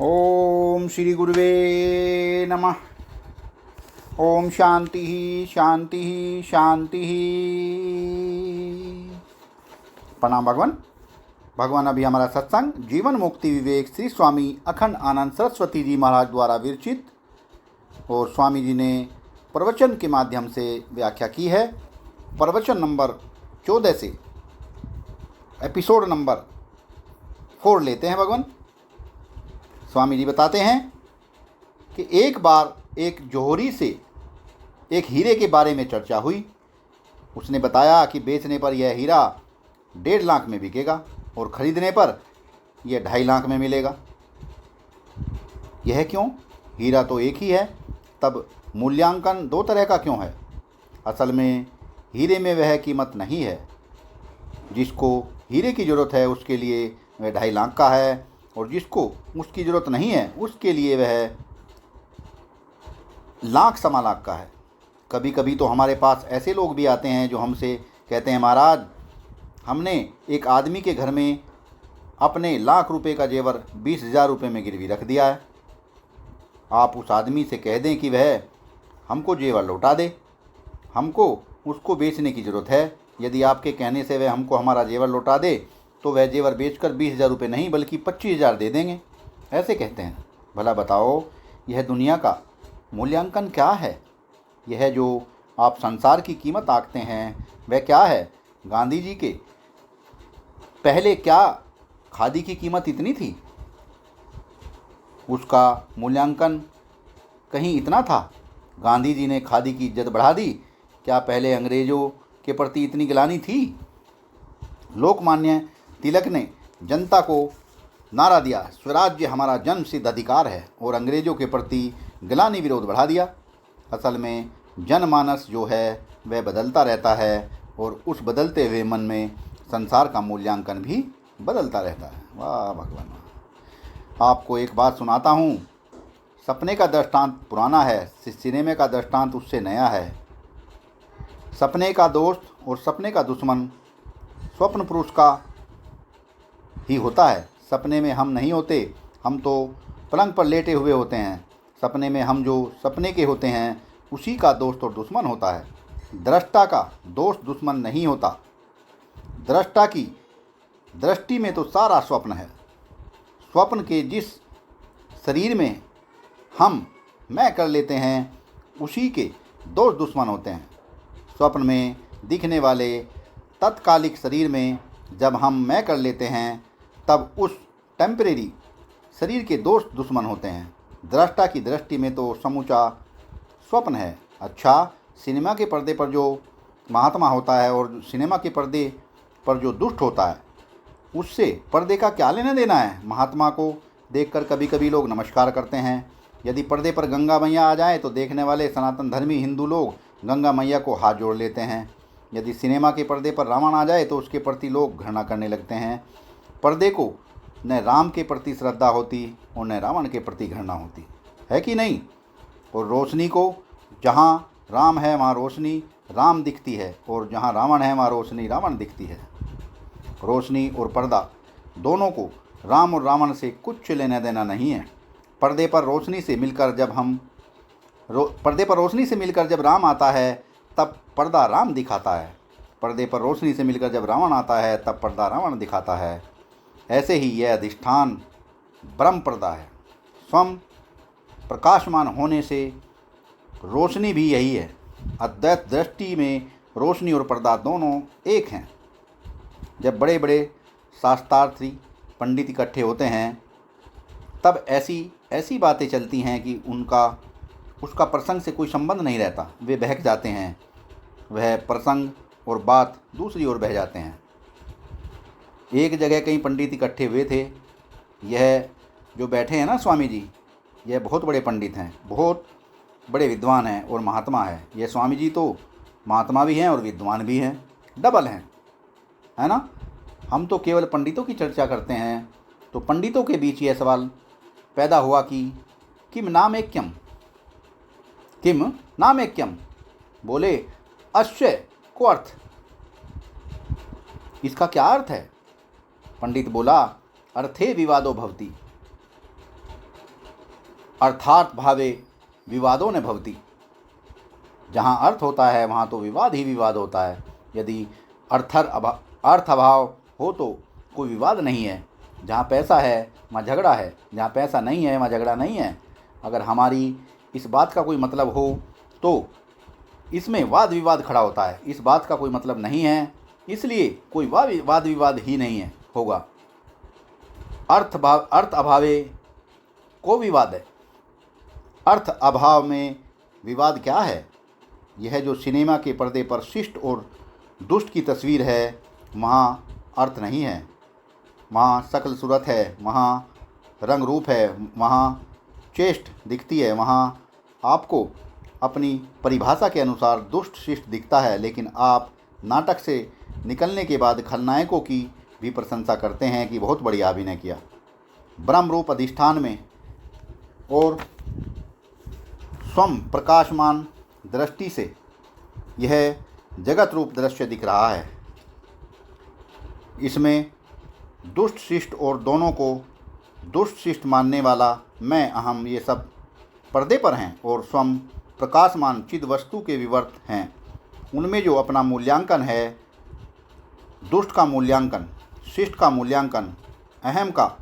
ओम श्री गुरुवे नमः। ओम शांति शांति शांति। प्रणाम भगवान। भगवान अभी हमारा सत्संग जीवन मुक्ति विवेक श्री स्वामी अखंड आनंद सरस्वती जी महाराज द्वारा विरचित और स्वामी जी ने प्रवचन के माध्यम से व्याख्या की है। प्रवचन नंबर 14 से एपिसोड नंबर 4 लेते हैं। भगवान स्वामी जी बताते हैं कि एक बार एक जौहरी से एक हीरे के बारे में चर्चा हुई। उसने बताया कि बेचने पर यह हीरा 1.5 लाख में बिकेगा और ख़रीदने पर यह 2.5 लाख में मिलेगा। यह क्यों? हीरा तो एक ही है, तब मूल्यांकन 2 तरह का क्यों है? असल में हीरे में वह कीमत नहीं है। जिसको हीरे की ज़रूरत है उसके लिए वह 2.5 लाख का है, और जिसको उसकी ज़रूरत नहीं है उसके लिए वह लाख सवा लाख का है। कभी कभी तो हमारे पास ऐसे लोग भी आते हैं जो हमसे कहते हैं, महाराज हमने एक आदमी के घर में अपने लाख रुपए का जेवर 20,000 रुपये में गिरवी रख दिया है। आप उस आदमी से कह दें कि वह हमको जेवर लौटा दे, हमको उसको बेचने की ज़रूरत है। यदि आपके कहने से वह हमको हमारा जेवर लौटा दे तो वह जेवर बेचकर 20,000 रुपये नहीं बल्कि 25,000 दे देंगे, ऐसे कहते हैं। भला बताओ, यह दुनिया का मूल्यांकन क्या है? यह जो आप संसार की कीमत आंकते हैं वह क्या है? गांधी जी के पहले क्या खादी की कीमत इतनी थी? उसका मूल्यांकन कहीं इतना था? गांधी जी ने खादी की इज्जत बढ़ा दी। क्या पहले अंग्रेज़ों के प्रति इतनी गिलानी थी? लोकमान्य तिलक ने जनता को नारा दिया, स्वराज्य हमारा जन्मसिद्ध अधिकार है, और अंग्रेज़ों के प्रति गिलानी विरोध बढ़ा दिया। असल में जनमानस जो है वह बदलता रहता है, और उस बदलते हुए मन में संसार का मूल्यांकन भी बदलता रहता है। वाह भगवान। आपको एक बात सुनाता हूँ। सपने का दृष्टांत पुराना है, सिनेमा का दृष्टांत उससे नया है। सपने का दोस्त और सपने का दुश्मन स्वप्न पुरुष का ही होता है। सपने में हम नहीं होते, हम तो पलंग पर लेटे हुए होते हैं। सपने में हम जो सपने के होते हैं उसी का दोस्त और दुश्मन होता है। दृष्टा का दोस्त दुश्मन नहीं होता। दृष्टा की दृष्टि में तो सारा स्वप्न है। स्वप्न के जिस शरीर में हम मैं कर लेते हैं उसी के दोस्त दुश्मन होते हैं। स्वप्न में दिखने वाले तत्कालिक शरीर में जब हम मैं कर लेते हैं तब उस टेम्परेरी शरीर के दोस्त दुश्मन होते हैं। दृष्टा की दृष्टि में तो समूचा स्वप्न है। अच्छा, सिनेमा के पर्दे पर जो महात्मा होता है और सिनेमा के पर्दे पर जो दुष्ट होता है उससे पर्दे का क्या लेना देना है? महात्मा को देखकर कभी कभी लोग नमस्कार करते हैं। यदि पर्दे पर गंगा मैया आ जाए तो देखने वाले सनातन धर्मी हिंदू लोग गंगा मैया को हाथ जोड़ लेते हैं। यदि सिनेमा के पर्दे पर रावण आ जाए तो उसके प्रति लोग घृणा करने लगते हैं। पर्दे को न राम के प्रति श्रद्धा होती और न रावण के प्रति घृणा होती है कि नहीं? और रोशनी को जहाँ राम है वहाँ रोशनी राम दिखती है, और जहाँ रावण है वहाँ रोशनी रावण दिखती है। रोशनी और पर्दा दोनों को राम और रावण से कुछ लेना देना नहीं है। पर्दे पर रोशनी से मिलकर जब राम आता है तब पर्दा राम दिखाता है। पर्दे पर रोशनी से मिलकर जब रावण आता है तब पर्दा रावण दिखाता है। ऐसे ही यह अधिष्ठान ब्रह्म पर्दा है। स्वयं प्रकाशमान होने से रोशनी भी यही है। अद्वैत दृष्टि में रोशनी और पर्दा दोनों एक हैं। जब बड़े बड़े शास्त्रार्थी पंडित इकट्ठे होते हैं तब ऐसी बातें चलती हैं कि उसका प्रसंग से कोई संबंध नहीं रहता। वे बहक जाते हैं, वह प्रसंग और बात दूसरी ओर बह जाते हैं। एक जगह कई पंडित इकट्ठे हुए थे। यह जो बैठे हैं ना स्वामी जी, यह बहुत बड़े पंडित हैं, बहुत बड़े विद्वान हैं और महात्मा है। यह स्वामी जी तो महात्मा भी हैं और विद्वान भी हैं, डबल हैं, है ना। हम तो केवल पंडितों की चर्चा करते हैं। तो पंडितों के बीच यह सवाल पैदा हुआ कि किम नामेक्यम, किम नामेक्यम। बोले अश्य को अर्थ, इसका क्या अर्थ है? पंडित बोला, अर्थे विवादो भवति। अर्थात भावे विवादों न भवति। जहाँ अर्थ होता है वहाँ तो विवाद ही विवाद होता है। यदि अर्थ अभाव हो तो कोई विवाद नहीं है। जहाँ पैसा है वहाँ झगड़ा है, जहाँ पैसा नहीं है वहाँ झगड़ा नहीं है। अगर हमारी इस बात का कोई मतलब हो तो इसमें वाद विवाद खड़ा होता है। इस बात का कोई मतलब नहीं है, इसलिए कोई वाद विवाद ही नहीं है होगा। अर्थ अभावे को विवाद है। अर्थ अभाव में विवाद क्या है? यह जो सिनेमा के पर्दे पर शिष्ट और दुष्ट की तस्वीर है, वहाँ अर्थ नहीं है। वहाँ शक्ल सूरत है, वहाँ रंग रूप है, वहाँ चेष्ट दिखती है, वहाँ आपको अपनी परिभाषा के अनुसार दुष्ट शिष्ट दिखता है। लेकिन आप नाटक से निकलने के बाद खलनायकों की भी प्रशंसा करते हैं कि बहुत बढ़िया अभिनय किया। ब्रह्म रूप अधिष्ठान में और स्वयं प्रकाशमान दृष्टि से यह जगत रूप दृश्य दिख रहा है। इसमें दुष्ट शिष्ट और दोनों को दुष्ट शिष्ट मानने वाला मैं अहम ये सब पर्दे पर हैं और स्वयं प्रकाशमान चिद वस्तु के विवर्त हैं। उनमें जो अपना मूल्यांकन है, दुष्ट का मूल्यांकन, शिष्ट का मूल्यांकन, अहम का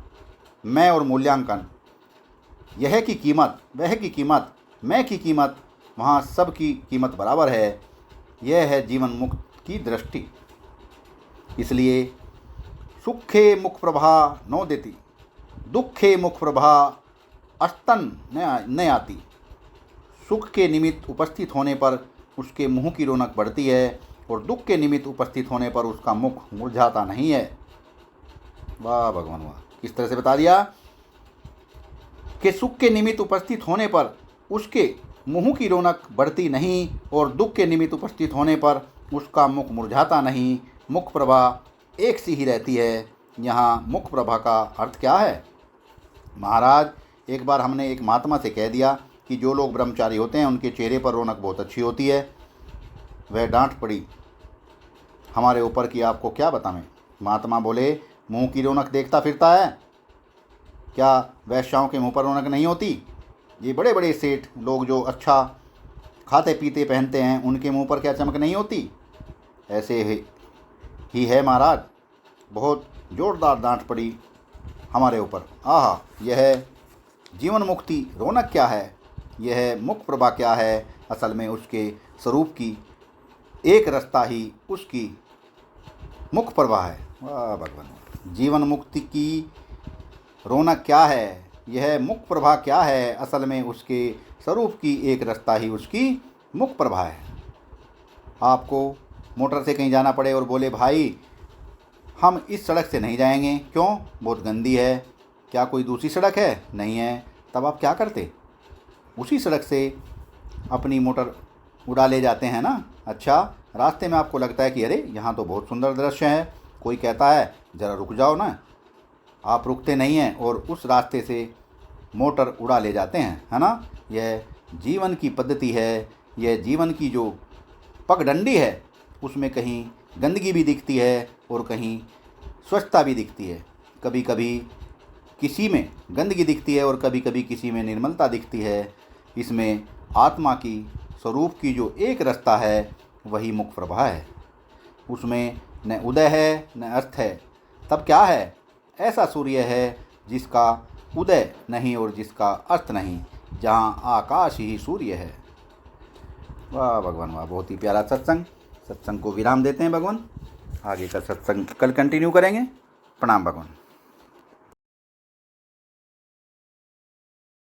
मैं और मूल्यांकन, यह की कीमत, वह की कीमत, मैं की कीमत, वहाँ सब की कीमत बराबर है। यह है जीवन मुक्त की दृष्टि। इसलिए सुखे मुख प्रभा नो देती, दुखे मुख प्रभा अस्तन न आती। सुख के निमित्त उपस्थित होने पर उसके मुँह की रौनक बढ़ती है और दुख के निमित्त उपस्थित होने पर उसका मुख मुरझाता नहीं है। वाह भगवान वाह! किस तरह से बता दिया कि सुख के निमित्त उपस्थित होने पर उसके मुँह की रौनक बढ़ती नहीं और दुख के निमित्त उपस्थित होने पर उसका मुख मुरझाता नहीं। मुख प्रभा एक सी ही रहती है। यहाँ मुख प्रभा का अर्थ क्या है? महाराज, एक बार हमने एक महात्मा से कह दिया कि जो लोग ब्रह्मचारी होते हैं उनके चेहरे पर रौनक बहुत अच्छी होती है। वह डांट पड़ी हमारे ऊपर कि आपको क्या बताएं। महात्मा बोले, मुंह की रौनक देखता फिरता है क्या? वैश्याओं के मुंह पर रौनक नहीं होती? ये बड़े बड़े सेठ लोग जो अच्छा खाते पीते पहनते हैं, उनके मुंह पर क्या चमक नहीं होती? ऐसे ही है महाराज। बहुत जोरदार डांट पड़ी हमारे ऊपर। आहा, यह जीवन मुक्ति रौनक क्या है? यह मुख प्रभा क्या है? असल में उसके स्वरूप की एक रास्ता ही उसकी मुख प्रभा है। वाह भगवान! जीवन मुक्ति की रौनक क्या है? यह मुख प्रभा क्या है? असल में उसके स्वरूप की एक रास्ता ही उसकी मुख प्रभा है। आपको मोटर से कहीं जाना पड़े और बोले, भाई हम इस सड़क से नहीं जाएंगे। क्यों? बहुत गंदी है। क्या कोई दूसरी सड़क है? नहीं है। तब आप क्या करते? उसी सड़क से अपनी मोटर उड़ा ले जाते हैं ना। अच्छा, रास्ते में आपको लगता है कि अरे यहाँ तो बहुत सुंदर दृश्य है, कोई कहता है ज़रा रुक जाओ ना। आप रुकते नहीं हैं और उस रास्ते से मोटर उड़ा ले जाते हैं, है ना। यह जीवन की पद्धति है। यह जीवन की जो पगडंडी है, उसमें कहीं गंदगी भी दिखती है और कहीं स्वच्छता भी दिखती है। कभी कभी किसी में गंदगी दिखती है और कभी कभी किसी में निर्मलता दिखती है। इसमें आत्मा की स्वरूप की जो एक रास्ता है वही मुख प्रभा है। उसमें न उदय है न अस्त है। तब क्या है? ऐसा सूर्य है जिसका उदय नहीं और जिसका अस्त नहीं, जहाँ आकाश ही सूर्य है। वाह भगवान वाह! बहुत ही प्यारा सत्संग को विराम देते हैं भगवान। आगे का सत्संग कल कंटिन्यू करेंगे। प्रणाम भगवान।